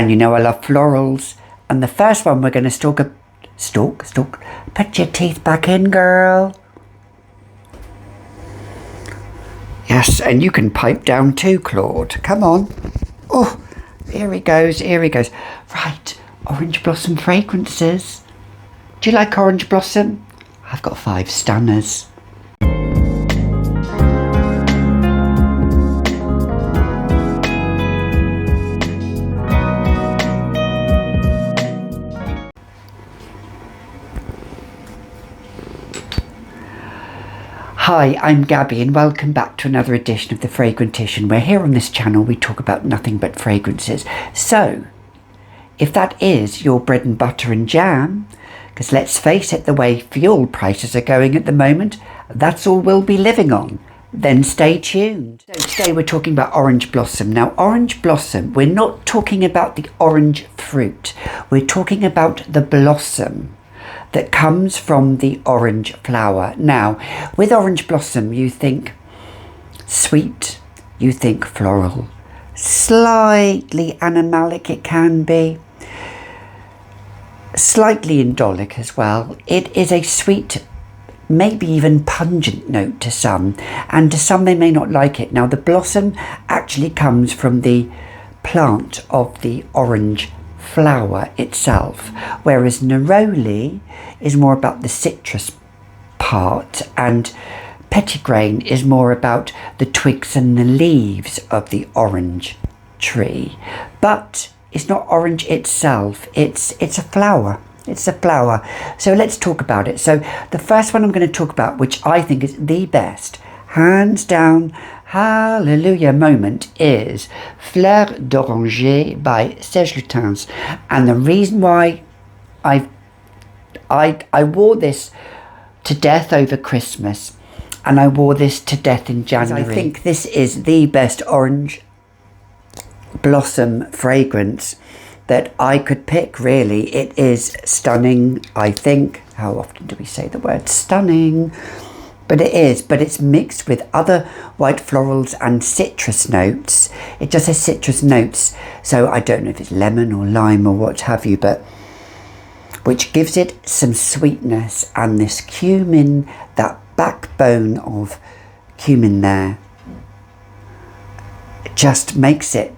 And you know I love florals. And the first one we're going to stalk. Put your teeth back in, girl. Yes, and you can pipe down too, Claude. Come on. Oh, here he goes. Right, orange blossom fragrances. Do you like orange blossom? I've got 5 stunners. Hi, I'm Gabby and welcome back to another edition of the Fragrantician, where here on this channel we talk about nothing but fragrances. So, if that is your bread and butter and jam, because let's face it, the way fuel prices are going at the moment, that's all we'll be living on, then stay tuned. So today we're talking about orange blossom. Now, orange blossom, we're not talking about the orange fruit, we're talking about the blossom that comes from the orange flower. Now, with orange blossom, you think sweet, you think floral, slightly animalic it can be, slightly indolic as well. It is a sweet, maybe even pungent note to some, and to some they may not like it. Now, the blossom actually comes from the plant of the orange flower itself, whereas neroli is more about the citrus part and petitgrain is more about the twigs and the leaves of the orange tree. But it's not orange itself, it's a flower. It's a flower. So let's talk about it. So the first one I'm going to talk about, which I think is the best, hands down, hallelujah moment, is Fleurs d'Oranger by Serge Lutens. And the reason why I wore this to death over Christmas, and I wore this to death in January. I think this is the best orange blossom fragrance that I could pick, really. It is stunning, I think. How often do we say the word stunning? But it is, but it's mixed with other white florals and citrus notes. It just has citrus notes, so I don't know if it's lemon or lime or what have you, but which gives it some sweetness, and this cumin, that backbone of cumin there, just makes it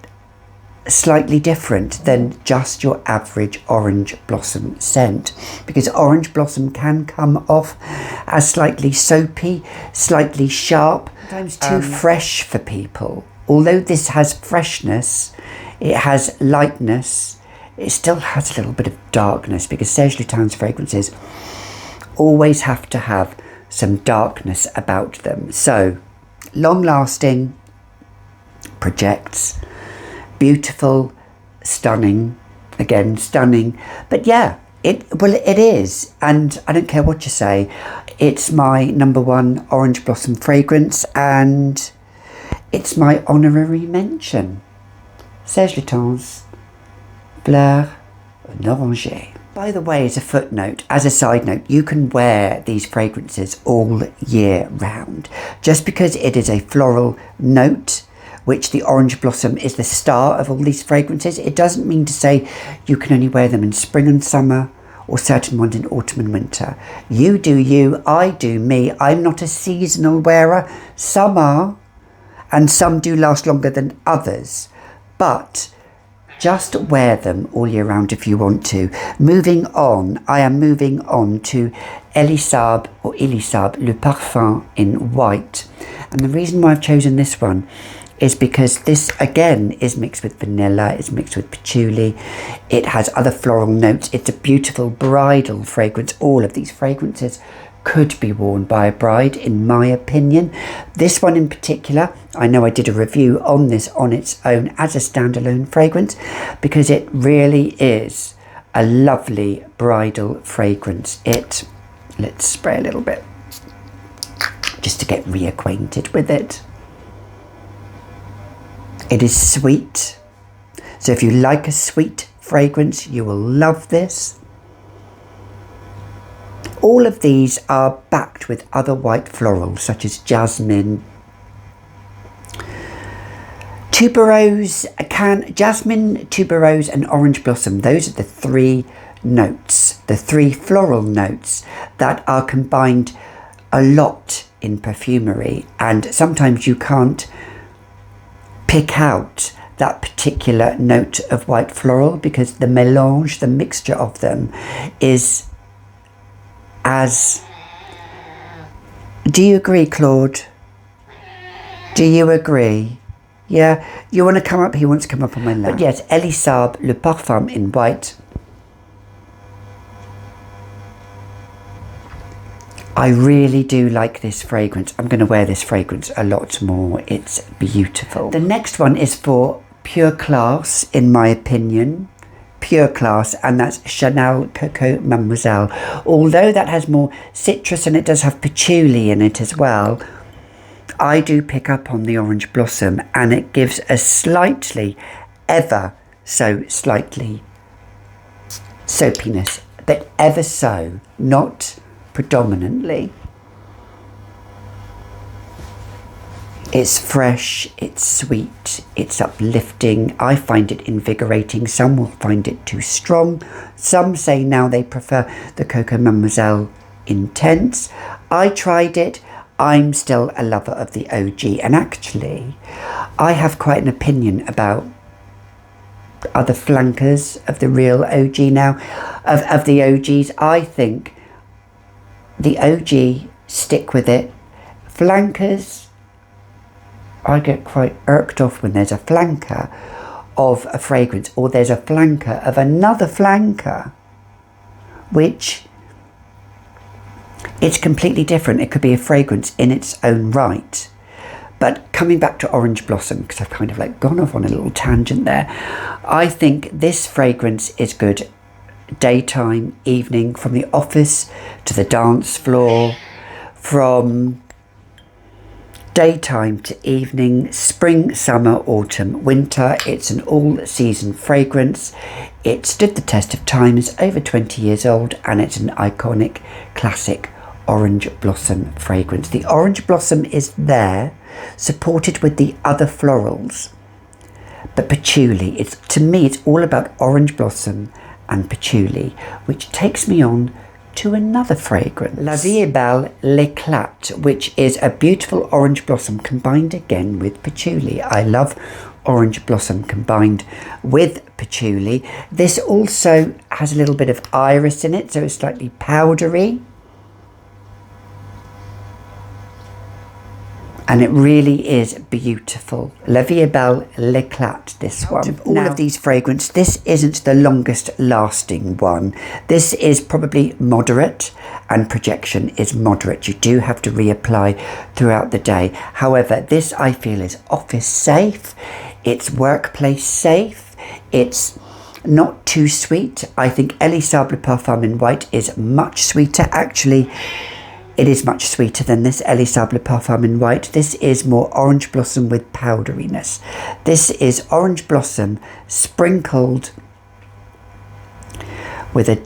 slightly different than just your average orange blossom scent, because orange blossom can come off as slightly soapy, slightly sharp, sometimes too fresh for people. Although this has freshness, it has lightness, it still has a little bit of darkness, because Serge Lutens fragrances always have to have some darkness about them. So long lasting, projects, beautiful, stunning, again stunning, but yeah, it is, and I don't care what you say, it's my #1 orange blossom fragrance, and it's my honorary mention. Serge Lutens Fleurs d'Oranger. By the way, as a footnote, as a side note, you can wear these fragrances all year round. Just because it is a floral note, which the orange blossom is the star of all these fragrances, it doesn't mean to say you can only wear them in spring and summer, or certain ones in autumn and winter. You do you, I do me. I'm not a seasonal wearer. Some are, and some do last longer than others, but just wear them all year round if you want to. Moving on, I am moving on to Elie Saab, or Elie Saab, Le Parfum in white. And the reason why I've chosen this one is because this again is mixed with vanilla, it's mixed with patchouli, it has other floral notes, it's a beautiful bridal fragrance. All of these fragrances could be worn by a bride, in my opinion. This one in particular, I know I did a review on this on its own as a standalone fragrance, because it really is a lovely bridal fragrance. Let's spray a little bit just to get reacquainted with it. It is sweet, so if you like a sweet fragrance, you will love this. All of these are backed with other white florals such as jasmine, Tuberose, jasmine, tuberose and orange blossom. Those are the three notes, the three floral notes that are combined a lot in perfumery, and sometimes you can't pick out that particular note of white floral because the mélange, the mixture of them is as... Do you agree, Claude? Do you agree? Yeah, you want to come up? He wants to come up on my lap. But yes, Elie Saab, Le Parfum in white. I really do like this fragrance. I'm going to wear this fragrance a lot more. It's beautiful. The next one is for pure class, in my opinion. Pure class, and that's Chanel Coco Mademoiselle. Although that has more citrus and it does have patchouli in it as well, I do pick up on the orange blossom, and it gives a slightly, ever so slightly soapiness, but ever so, not predominantly. It's fresh, it's sweet, it's uplifting. I find it invigorating. Some will find it too strong. Some say now they prefer the Coco Mademoiselle Intense. I tried it. I'm still a lover of the OG, and actually I have quite an opinion about other flankers of the real OG now, of the OGs. I think the OG, stick with it. Flankers, I get quite irked off when there's a flanker of a fragrance, or there's a flanker of another flanker, which it's completely different. It could be a fragrance in its own right. But coming back to orange blossom, because I've kind of like gone off on a little tangent there, I think this fragrance is good daytime, evening, from the office to the dance floor, from daytime to evening, spring, summer, autumn, winter. It's an all-season fragrance. It stood the test of time, is over 20 years old, and it's an iconic, classic orange blossom fragrance. The orange blossom is there, supported with the other florals, but patchouli, it's, to me, it's all about orange blossom and patchouli, which takes me on to another fragrance, La Vie est Belle, l'Eclat, which is a beautiful orange blossom combined again with patchouli. I love orange blossom combined with patchouli. This also has a little bit of iris in it, so it's slightly powdery. And it really is beautiful. La Vie est Belle, l'Eclat, this one. Out of all of these fragrances, this isn't the longest lasting one. This is probably moderate, and projection is moderate. You do have to reapply throughout the day. However, this I feel is office safe. It's workplace safe. It's not too sweet. I think Elie Saab Le Parfum in white is much sweeter. Actually, it is much sweeter than this Elie Saab Le Parfum in white. This is more orange blossom with powderiness. This is orange blossom sprinkled with a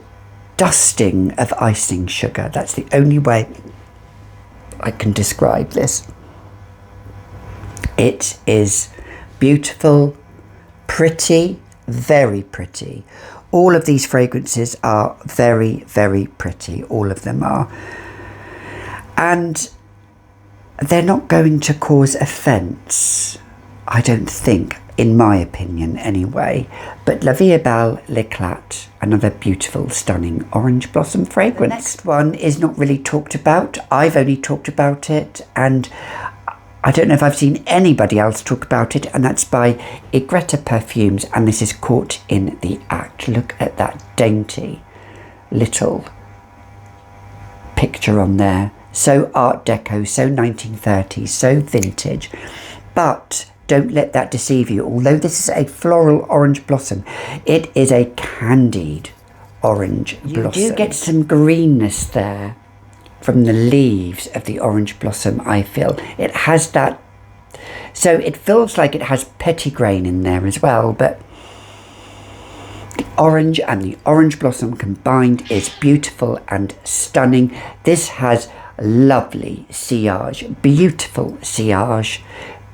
dusting of icing sugar. That's the only way I can describe this. It is beautiful, pretty, very pretty. All of these fragrances are very, very pretty. All of them are. And they're not going to cause offence, I don't think, in my opinion anyway. But La Vie est Belle, l'Eclat, another beautiful, stunning orange blossom fragrance. The next one is not really talked about. I've only talked about it, and I don't know if I've seen anybody else talk about it, and that's by Egretta Perfumes, and this is Caught in the Act. Look at that dainty little picture on there. So Art Deco, so 1930s, so vintage. But don't let that deceive you. Although this is a floral orange blossom, it is a candied orange blossom. You do get some greenness there from the leaves of the orange blossom, I feel. It has that, so it feels like it has petitgrain in there as well, but the orange and the orange blossom combined is beautiful and stunning. This has lovely sillage, beautiful sillage,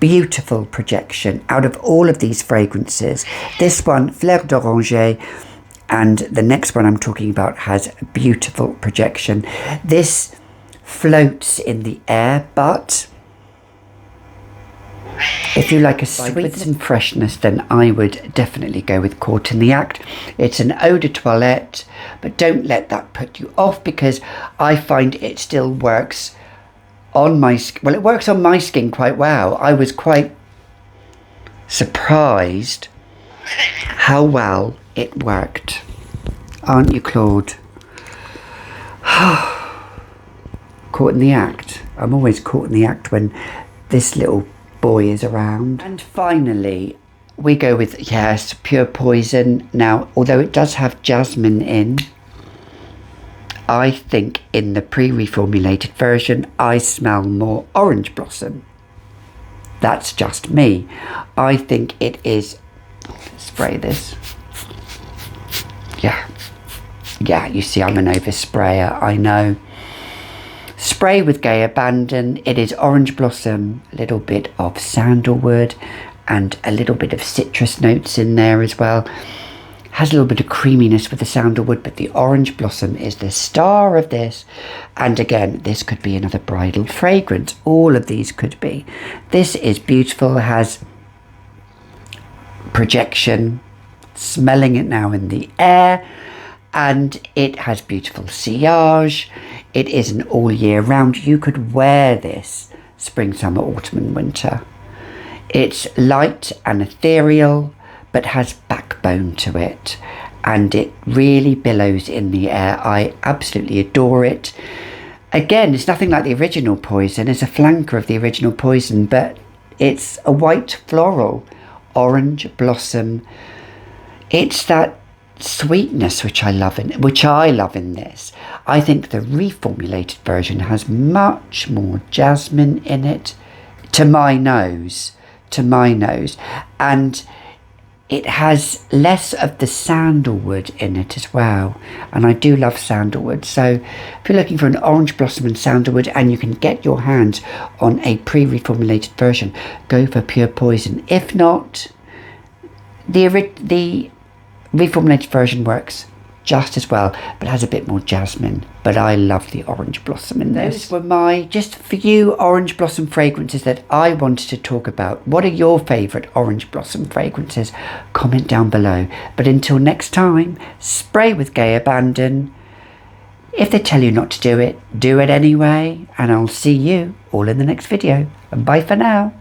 beautiful projection out of all of these fragrances. This one, Fleur d'Oranger, and the next one I'm talking about has a beautiful projection. This floats in the air, but if you like a sweet with some freshness, then I would definitely go with Caught in the Act. It's an eau de toilette, but don't let that put you off, because I find it still works on my skin. Well, it works on my skin quite well. I was quite surprised how well it worked. Aren't you, Claude? Caught in the act. I'm always caught in the act when this little boy is around. And finally, we go with, yes, Pure Poison. Now, although it does have jasmine in, I think in the pre-reformulated version, I smell more orange blossom. That's just me. I think it is, spray this. Yeah, you see I'm an oversprayer, I know. Spray with Gay Abandon. It is orange blossom, a little bit of sandalwood, and a little bit of citrus notes in there as well. Has a little bit of creaminess with the sandalwood, but the orange blossom is the star of this. And again, this could be another bridal fragrance. All of these could be. This is beautiful, has projection, smelling it now in the air, and it has beautiful sillage. It is an all year round. You could wear this spring, summer, autumn and winter. It's light and ethereal, but has backbone to it, and it really billows in the air. I absolutely adore it. Again, it's nothing like the original Poison. It's a flanker of the original Poison, but it's a white floral, orange blossom. It's that sweetness which I love in this. I think the reformulated version has much more jasmine in it, to my nose, and it has less of the sandalwood in it as well, and I do love sandalwood. So if you're looking for an orange blossom and sandalwood, and you can get your hands on a pre-reformulated version, go for Pure Poison. If not, the reformulated version works just as well, but has a bit more jasmine. But I love the orange blossom in this. Those were my just few orange blossom fragrances that I wanted to talk about. What are your favourite orange blossom fragrances? Comment down below. But until next time, spray with Gay Abandon. If they tell you not to do it anyway. And I'll see you all in the next video. And bye for now.